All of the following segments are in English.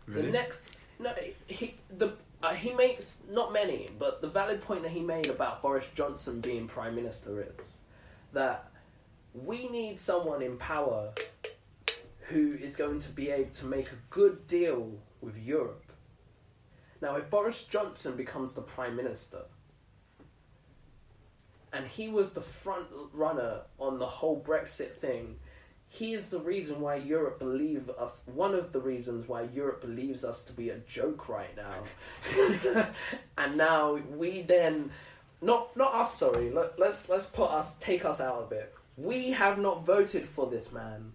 Really? He makes not many, but the valid point that he made about Boris Johnson being Prime Minister is that we need someone in power who is going to be able to make a good deal with Europe. Now, if Boris Johnson becomes the Prime Minister, and he was the front runner on the whole Brexit thing, he is the reason why Europe believes us, one of the reasons why Europe believes us to be a joke right now. And now we then, not us, sorry, let's take us out of it. We have not voted for this man.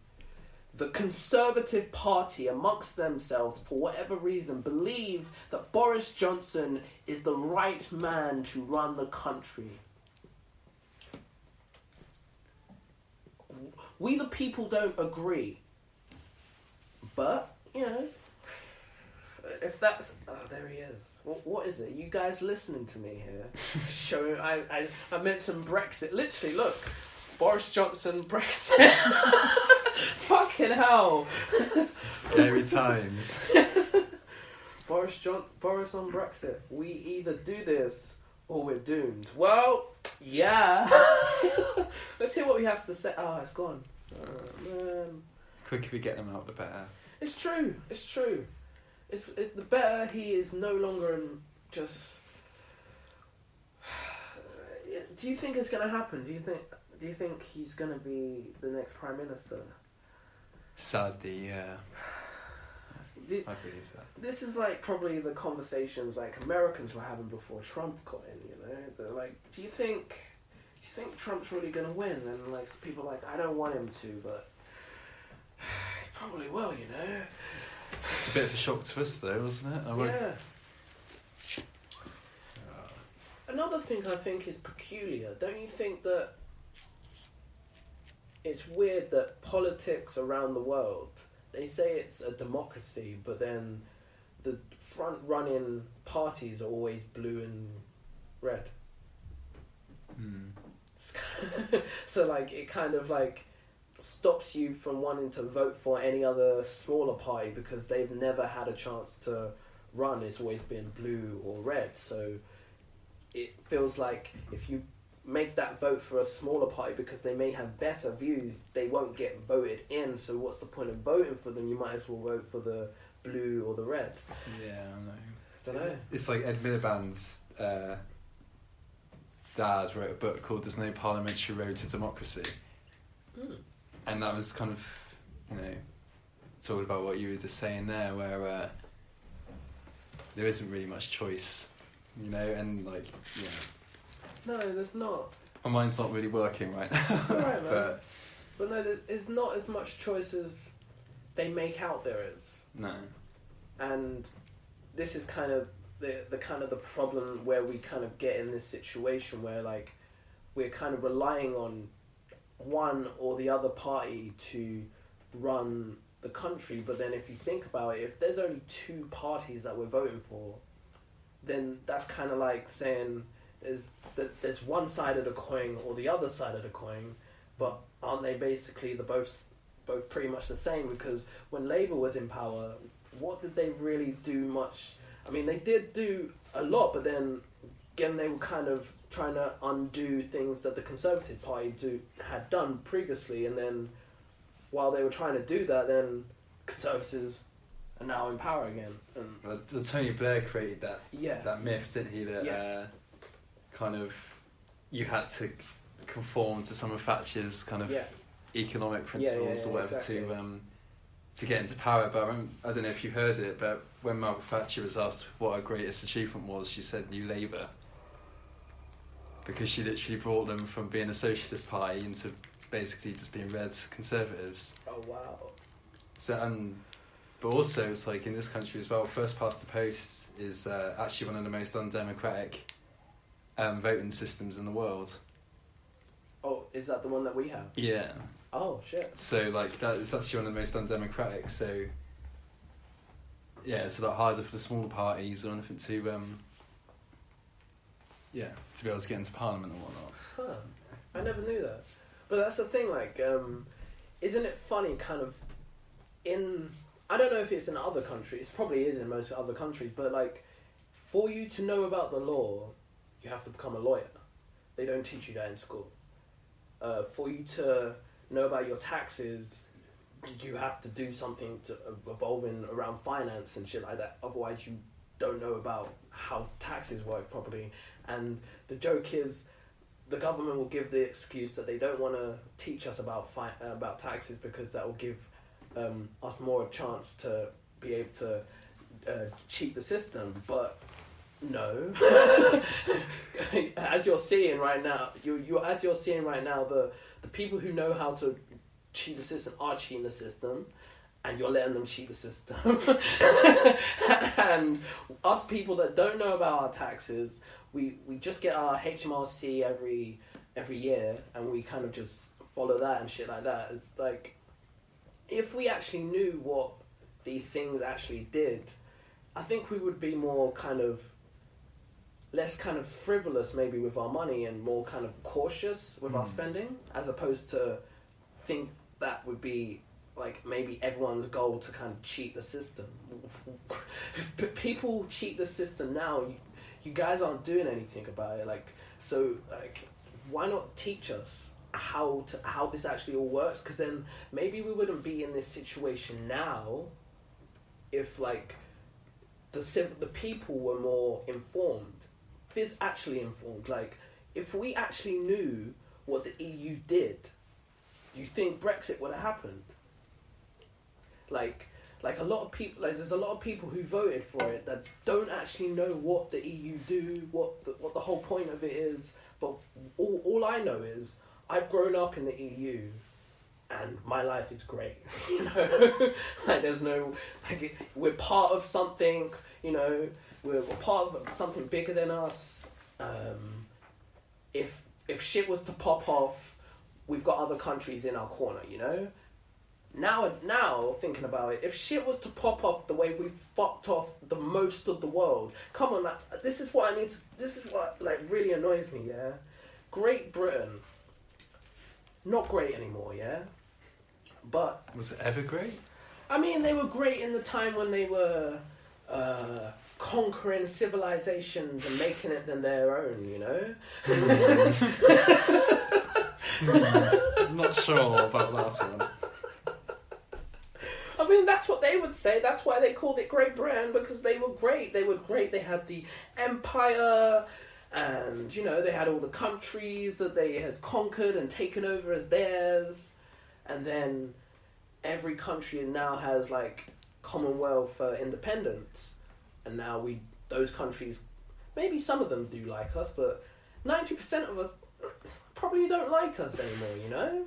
The Conservative Party, amongst themselves, for whatever reason, believe that Boris Johnson is the right man to run the country. We the people don't agree. But, you know, if that's... Oh, there he is. What is it? You guys listening to me here? I mentioned Brexit. Literally, look. Boris Johnson, Brexit. Fucking hell. Scary times. Boris on Brexit. We either do this or we're doomed. Well, yeah. Let's hear what he has to say. Oh, it's gone. Oh, man. The quicker we get them out, the better. It's true. It's the better he is no longer in just... Do you think it's going to happen? Do you think he's going to be the next Prime Minister? Sadly, yeah. I believe that. This is like probably the conversations like Americans were having before Trump got in, you know? They're like, do you think Trump's really going to win? And like people are like, I don't want him to, but he probably will, you know? A bit of a shock to us though, wasn't it? Yeah. Another thing I think is peculiar. Don't you think that it's weird that politics around the world, they say it's a democracy, but then the front-running parties are always blue and red. So like it kind of like stops you from wanting to vote for any other smaller party because they've never had a chance to run. It's always been blue or red. So it feels like if you make that vote for a smaller party because they may have better views, they won't get voted in. So what's the point of voting for them? You might as well vote for the blue or the red. Yeah, I know. I don't know. It's like Ed Miliband's dad wrote a book called "There's No Parliamentary Road to Democracy," and that was kind of, you know, talking about what you were just saying there, where there isn't really much choice, you know, and like, you know. No, there's not. My mind's not really working right now. It's alright, man. But no, there's not as much choice as they make out there is. No. And this is kind of the kind of the problem where we kind of get in this situation where like we're kind of relying on one or the other party to run the country. But then if you think about it, if there's only two parties that we're voting for, then that's kind of like saying there's one side of the coin or the other side of the coin, but aren't they basically both pretty much the same? Because when Labour was in power, what did they really do much? I mean, they did do a lot, but then again, they were kind of trying to undo things that the Conservative Party had done previously, and then while they were trying to do that, then Conservatives are now in power again. And well, Tony Blair created that myth, didn't he? That kind of you had to conform to some of Thatcher's kind of economic principles or whatever to get into power. But I don't know if you heard it, but when Margaret Thatcher was asked what her greatest achievement was, she said New Labour, because she literally brought them from being a socialist party into basically just being red conservatives. Oh wow! So but also it's like in this country as well, first past the post is actually one of the most undemocratic voting systems in the world. Oh, is that the one that we have? Yeah. Oh shit. So like that is actually one of the most undemocratic. So yeah, it's a lot harder for the smaller parties or anything to to be able to get into Parliament and whatnot. Huh. I never knew that. But that's the thing. Like, isn't it funny? Kind of in I don't know if it's in other countries. It probably is in most other countries. But like, for you to know about the law, you have to become a lawyer. They don't teach you that in school. For you to know about your taxes, you have to do something revolving around finance and shit like that. Otherwise, you don't know about how taxes work properly. And the joke is, the government will give the excuse that they don't want to teach us about taxes because that will give us more a chance to be able to cheat the system. But no, as you're seeing right now, the people who know how to cheat the system are cheating the system, and you're letting them cheat the system. And us people that don't know about our taxes, we just get our HMRC every year, and we kind of just follow that and shit like that. It's like, if we actually knew what these things actually did, I think we would be more kind of less kind of frivolous maybe with our money and more kind of cautious with our spending, as opposed to think that would be like maybe everyone's goal to kind of cheat the system. But people cheat the system now. You guys aren't doing anything about it. Like, so like, why not teach us how this actually all works? Because then maybe we wouldn't be in this situation now if like the people were more informed. Actually informed. Like, if we actually knew what the EU did, do you think Brexit would have happened? Like a lot of people, like there's a lot of people who voted for it that don't actually know what the EU do, what the whole point of it is. But all I know is I've grown up in the EU, and my life is great. You know, like there's no, like, we're part of something. You know, we're part of something bigger than us. If shit was to pop off, we've got other countries in our corner. You know. Now thinking about it, if shit was to pop off the way we fucked off the most of the world, come on, this is what like really annoys me, yeah? Great Britain, not great anymore, yeah? But... Was it ever great? I mean, they were great in the time when they were conquering civilizations and making it than their own, you know? I'm not sure about that one. I mean, that's what they would say. That's why they called it Great Britain, because they were great. They were great. They had the empire, and, you know, they had all the countries that they had conquered and taken over as theirs. And then every country now has, like, Commonwealth independence. And now those countries, maybe some of them do like us, but 90% of us probably don't like us anymore, you know?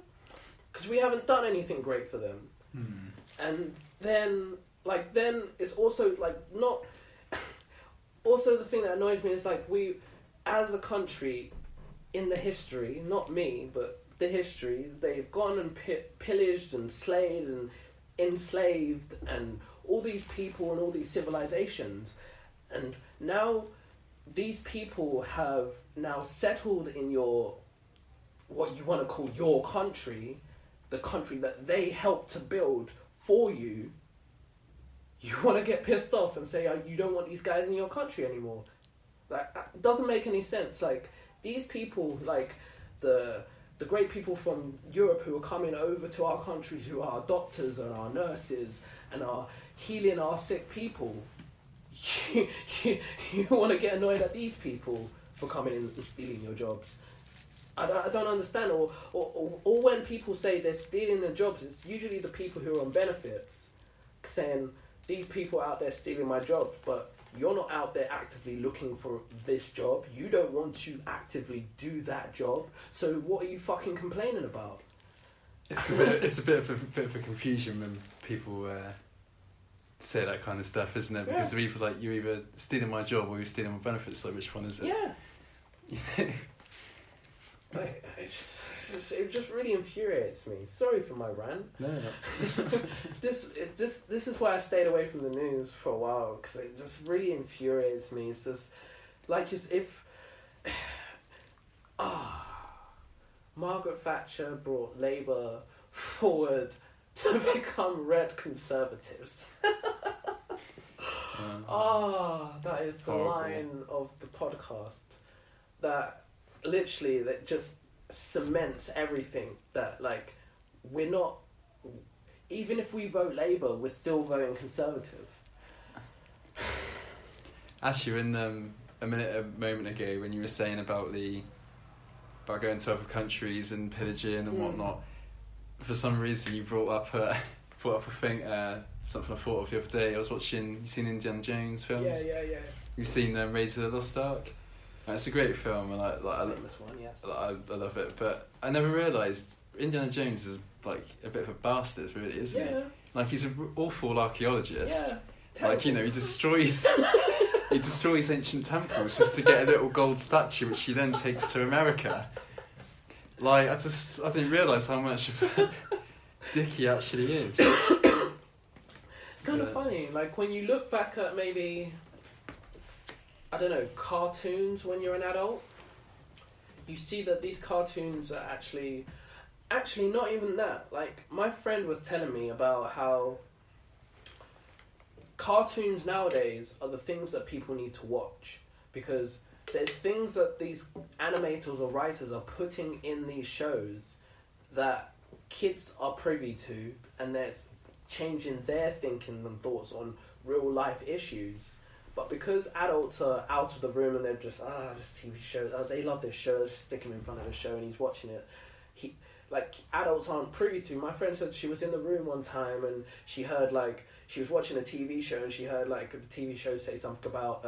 Because we haven't done anything great for them. And then it's also, like, not... Also, the thing that annoys me is, like, we, as a country, in the history, not me, but the histories, they've gone and pillaged and slayed and enslaved and all these people and all these civilizations. And now these people have now settled in what you want to call your country, the country that they helped to build for you. You want to get pissed off and say, you don't want these guys in your country anymore. Like, that doesn't make any sense. Like, these people, like the great people from Europe who are coming over to our country, who are our doctors and our nurses and are healing our sick people, you want to get annoyed at these people for coming in and stealing your jobs. I don't understand. Or when people say they're stealing their jobs, it's usually the people who are on benefits saying, these people are out there stealing my job, but you're not out there actively looking for this job. You don't want to actively do that job. So what are you fucking complaining about? It's a bit of a confusion when people say that kind of stuff, isn't it? Because they're either like, you're either stealing my job or you're stealing my benefits. So which one is it? Yeah. Like, it just really infuriates me. Sorry for my rant. No. This is why I stayed away from the news for a while, because it just really infuriates me. It's just like if Margaret Thatcher brought Labour forward to become red conservatives. That is the line of the podcast that literally that just cements everything, that like we're not, even if we vote Labour, we're still voting Conservative. Actually, in a moment ago, when you were saying about going to other countries and pillaging and whatnot, for some reason you brought up a thing, something I thought of the other day. I was watching. You seen Indiana Jones films? Yeah. You've seen Raiders of the Lost Ark? It's a great film, and I love it. But I never realised Indiana Jones is like a bit of a bastard, really, isn't he? Like, he's an awful archaeologist. Yeah. Like, you know, he destroys ancient temples just to get a little gold statue, which he then takes to America. Like, I didn't realise how much of a dick he actually is. It's kind of funny, like when you look back at maybe, I don't know, cartoons when you're an adult, you see that these cartoons are actually not even that. Like, my friend was telling me about how cartoons nowadays are the things that people need to watch, because there's things that these animators or writers are putting in these shows that kids are privy to, and they're changing their thinking and thoughts on real life issues. But because adults are out of the room and they're just, this TV show, they love this show, let's stick him in front of the show and he's watching it. Adults aren't privy to. My friend said she was in the room one time and she heard, like, she was watching a TV show and she heard, like, the TV show say something about,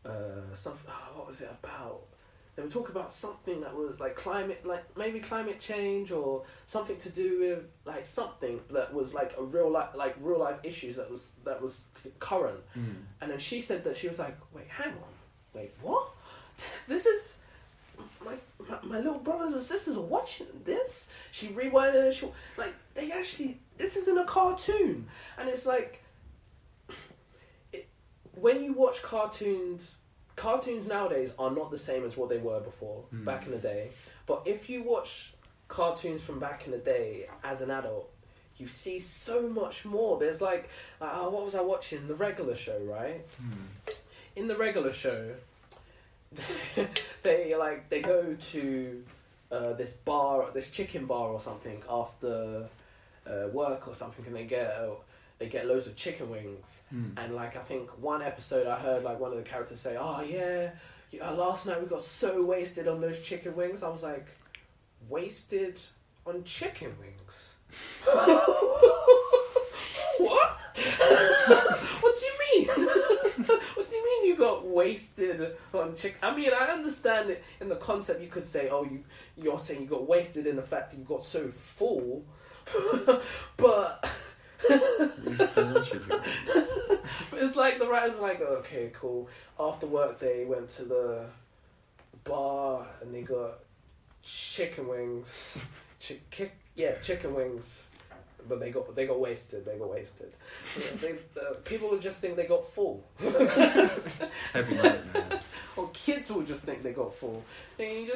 what was it about? They would talk about something that was, like, climate, like, maybe climate change or something to do with, like, something that was, like, a real life issues that was current. And then she said that she was like, wait, hang on. Wait, what? This is... My little brothers and sisters are watching this. She rewinded it. Like, they actually... This isn't a cartoon. And it's like... when you watch cartoons nowadays are not the same as what they were before, back in the day. But if you watch cartoons from back in the day as an adult, you see so much more. There's like what was I watching? The Regular Show, right? In The Regular Show, they go to this chicken bar or something after work or something, and they get loads of chicken wings. And like, I think one episode I heard like one of the characters say, last night we got so wasted on those chicken wings. I was like, wasted on chicken wings? What? What do you mean? What do you mean you got wasted on chicken? I mean, I understand it in the concept. You could say, you're saying you got wasted in the fact that you got so full. But it's like the writer's like, okay, cool. After work, they went to the bar and they got chicken wings. Chicken wings. But they got wasted. People would just think they got full. Heavy nightmare. Or kids will just think they got full. And and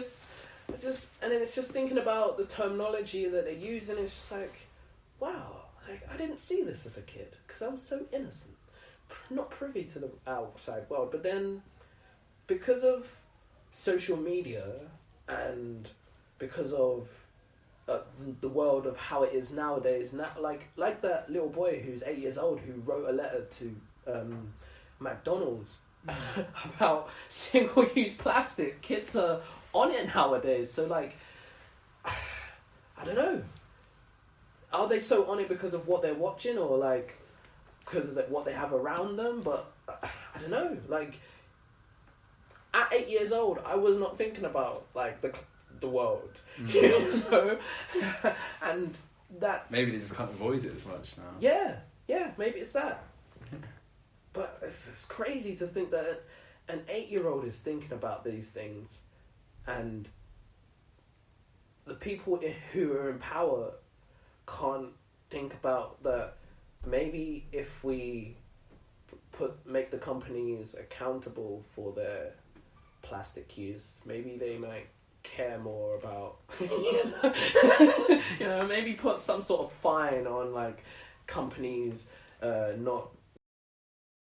then it's just thinking about the terminology that they use, and it's just like, wow, I didn't see this as a kid because I was so innocent, not privy to the outside world. But then, because of social media and because of the world of how it is nowadays, like that little boy who's 8 years old who wrote a letter to McDonald's about single-use plastic. Kids are on it nowadays, so like, I don't know. Are they so on it because of what they're watching, or like because of what they have around them? But I don't know. Like, at 8 years old, I was not thinking about like the world, you know, and that maybe they just can't avoid it as much now. Yeah, maybe it's that. But it's crazy to think that an 8-year-old is thinking about these things, and the people who are in power can't think about that. Maybe if we make the companies accountable for their plastic use, maybe they might care more about, maybe put some sort of fine on like companies not